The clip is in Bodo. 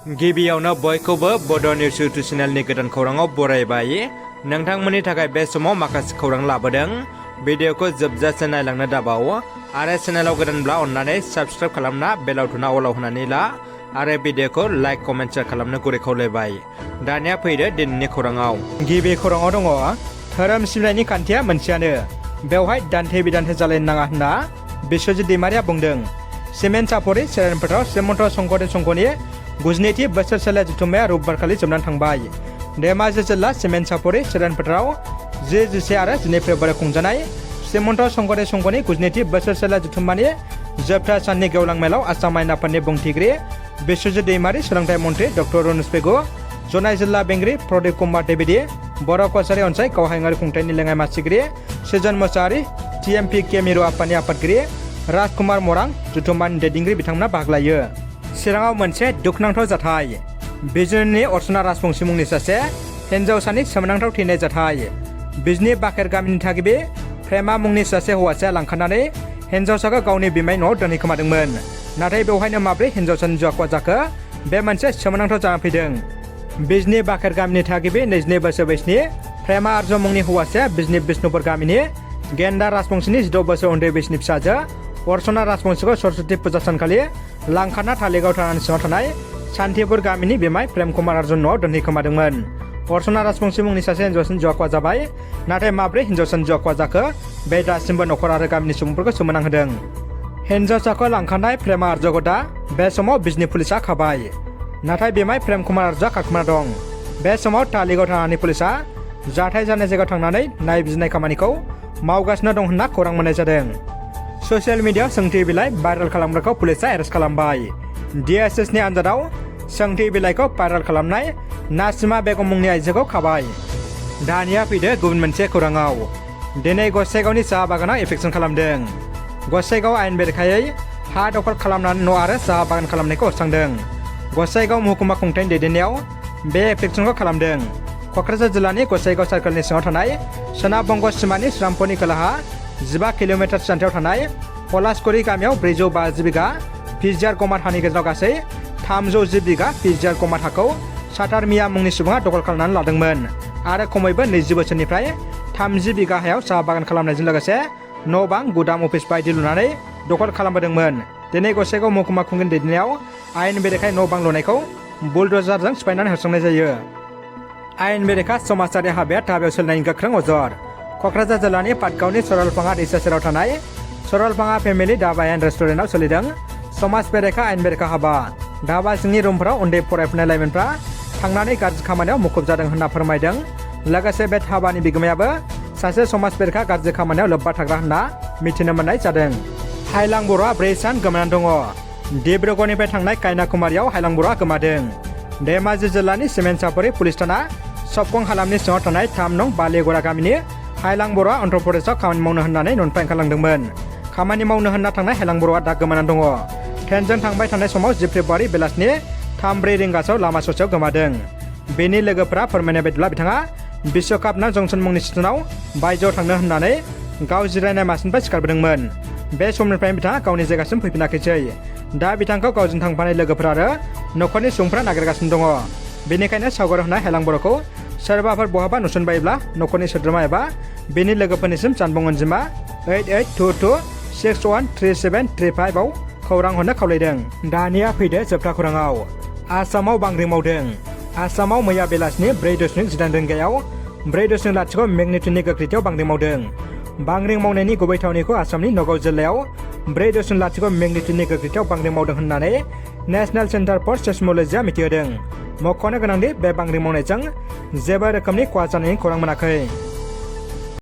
गिबियावनो बयखौबो बड' निउस इउटुब चेनेलनि गोदान खौराङाव बरायबाय। नोंथांमोननि थाखाय बे समाव माखासे खौरां लाबोदों। भिडिअखौ जोबजासे नायलांनो दाबाव आरो चेनेलाव गोदानब्ला अन्नानै साबस्क्राइब खालामना बेल आइकनआ अलाव होनानै ला आरो भिडिअखौ लाइक कमेन्ट शेयार खालामनो गुरै खावलायबाय। दानिया फैदो दिनैनि खौराङाव। गिबि खौराङाव दङ धोरोम सिबिनायनि खान्थिया मोनसेयानो, बेवहाय दान्थे बिदान्थे जालायनो नाङा होनना बिश्वजित दैमारिया बुंदों। सिमेन्ट सापरि सेरान फोथाराव श्रीमन्त शंकरदेव संघनि 92थि बोसोरसालिया जथुम्माया रबिबारखालि जोबनानै थांबाय। धेमाजि जिल्ला सिमेन्ट सापरि सेरान फोथाराव 10, 11 आरो 12 फेब्रुवारियाव खुंजानाय श्रीमन्त शंकरदेव संघनि 92थि बोसोरसालिया जथुम्मानि जोबथा साननि गेवलां मेलाव आसाम आयेन आफादनि बुंथिगिरि बिश्वजित दैमारि, सोलोंथाइ मन्त्रि डक्टर रनज पेगु, जनाय जिल्ला बेंगिरि प्रदीप कुमार देबिदि, बर' कछारी अनसाय गावहायुङारि खुंथायनि लेङाइ मासिगिरि सृजन मोसाहारि, TMP के मिरु आफादनि आफादगिरि राजकुमार मरां, जथुम्मानि दैदेनगिरि बिथांमोना बाहागो लायो। चिराङाव मोनसे दुखुनांथाव जाथाय। बिजनीनि अर्चना राजबंशी मुंनि सासे हिन्जावसानि सोमोनांथाव थैनाय जाथाय। बिजनी बाखेर गामिनि थागिबि प्रेमा मुंनि सासे हौवासाया लांखानानै हिन्जावसाखौ गावनि बिमाय न'आव दोनहैखोमादोंमोन। नाथाय बेवहायनो माब्रै हिन्जावसानि जिउआ खहा जाखो, बे मोनसे सोमोनांथाव जानानै फैदों। बिजनी बाखेर गामिनि थागिबि 22 बोसोर बैसोनि प्रेमा आर्ज मुंनि हौवासाया बिजनी बिष्णुपुर गामिनि गेन्दा राजबंशीनि 16 बोसोर उन्दै बैसोनि फिसाजो अर्चना राजबंशीखौ सरस्वती फुजा सानखालि लांखाना थालिगाव थानानै सिङाव थानाय सान्तिपुर गामिनि बिमाय प्रेम कुमार आर्जन न'आव दोनहैखोमादोंमोन। अर्चना राजबंशी मुंनि सासे हिन्जावसानि जिउआ खहा जाबाय। नाथाय माब्रै हिन्जावसानि जिउआ खहा जाखो, बे दासिमबो न'खर आरो गामिनि सुबुंफोरखौ सोमोनांहोदों। हिन्जावसाखौ लांखानाय प्रेमा आर्जखौ दा बे समाव बिजनी पुलिसआ खाबाय। नाथाय बिमाय प्रेम कुमार आर्जआ खारखोमाना दं। बे समाव तालिगाव थानानै पुलिसआ जाथाय जानाय जायगायाव थांनानै नायबिजिरनाय खामानिखौ मावगासिनो दं होनना खौरां मोननाय जादों। ससियेल मिडियायाव सोंथि बिलाइ भाइरेल खालामग्राखौ पुलिसआ एरेस्ट खालामबाय। DSSनि आन्जादाव सोंथि बिलाइखौ भाइरेल खालामनाय नासिमा बेगम मुंनि आइजोखौ खाबाय। दानिया फैदो गुबुन मोनसे खौराङाव। दिनै गसाइगावनि साहा बागानाव एफेक्सन खालामदों। गसाइगाव आयेन बेरेखायै हा दखल खालामनानै न' आरो साहा बागान खालामनायखौ होस्रांदों। गसाइगाव महकुमा खुंथायनि दैदेननायाव बे एफेक्सनखौ खालामदों। क'क्राझार जिल्लानि गसाइगाव सार्कलनि सिङाव थानाय सोनाब बंग सिमानि श्रामपुरनि खोलाहा 15 किल'मिटार जानथायाव थानाय पलासकुरि गामियाव 450 बिघा पिजिआर गमात हानि गेजेराव गासै 310 बिघा पिजिआर गमात हाखौ सातार मिया मुंनि सुबुङा दखल खालामनानै लादोंमोन आरो खमैबो 20 बोसोरनिफ्राय 30 बिघा हायाव साहा बागान खालामनायजों लोगोसे न' बां, गुदाम, अफिस बायदि लुनानै दखल खालामबोदोंमोन। दिनै गसाइगाव महकुमा खुंगिनि दैदेननायाव आयेन बेरेखायै न' बां लुनायखौ बुलडजारजों सिफायनानै होस्रांनाय जायो। आयेन बेरेखा समाजारि हाबाया धाबायाव सोलिनायनि गोख्रों अजर। क'क्राझार जिल्लानि पाटगावनि सरलपाङा दैसा सेराव थानाय सरलपाङा फेमिलि धाबा एन्ड रेस्टुरेन्टआव सोलिदों समाज बेरेखा आयेन बेरेखा हाबा। धाबा सिंनि रुमफोराव उन्दै फरायफुनाय लाइमोनफ्रा थांनानै गाज्रि खामानियाव मुखुब जादों होनना फोरमायदों। लोगोसे बे धाबानि बिगोमायाबो सासे समाज बेरेखा गाज्रि खामानियाव लोब्बा थाग्रा होनना मिथिनो मोननाय जादों। हाइलां बर'आ 4 सान गोमानानै दङ। डिब्रुगड़निफ्राय थांनाय कायनाकुमारियाव हाइलां बर'आ गोमादों। धेमाजि जिल्लानि सिमेन्ट सापरि पुलिस थाना सबकं हालामनि सिङाव थानाय 3 नं बालिगरा गामिनि हाइलां बर'आ अन्ध्र प्रदेशआव खामानि मावनो होननानै न'निफ्राय ओंखारलांदोंमोन। खामानि मावनो होनना थांनाय हाइलां बर'आ दा गोमानानै दङ। ट्रेनजों थांबाय थानाय समाव 10 फेब्रुवारि बेलासिनि 3:04 रिंगासोआव लामा ससेयाव गोमादों। बेनि लोगोफोरा फोरमायनाय बायदिब्ला बिथाङा बिश्वकापना जंसन मुंनि स्टेशनाव बायजोआव थांनो होननानै गाव जिरायनाय मासिनिफ्राय सिखारबोदोंमोन। बे समनिफ्राय बिथाङा गावनि जायगासिम फैफिनाखैसै। दा बिथांखौ गावजों थांफानाय लोगोफोर आरो न'खरनि सुबुंफोरा नागिरगासिनो दङ। बेनिखायनो सावगारि होनाय हाइलां बर'खौ सोरबाफोर बहाबा नुसनबायोब्ला न'खरनि सोद्रोमा एबा बेनि लोगोफोरनिसिम जानबुं अनजिमा 8822613735 आव खौरां हरनो खावलायदों। दानिया फैदो जोबथा खौराङाव। आसामाव बांग्रिं मावदों। आसामाव मैया बेलासिनि 4.19 रिंगायाव 4.0 मेगनिट्युडनि गोख्रैथियाव बांग्रिं मावदों। बांग्रिं मावनायनि गुबै थावनिखौ आसामनि नगाव जिल्लायाव 4.0 मेगनिट्युडनि गोख्रैथियाव बांग्रिं मावदों होननानै नेशनेल सेन्टार फर सेस्मोलजिया मिथिहोदों। मख'नो गोनांदि बे बांग्रिं मावनायजों जेबो रोखोमनि खहा जानायनि खौरां मोनाखै।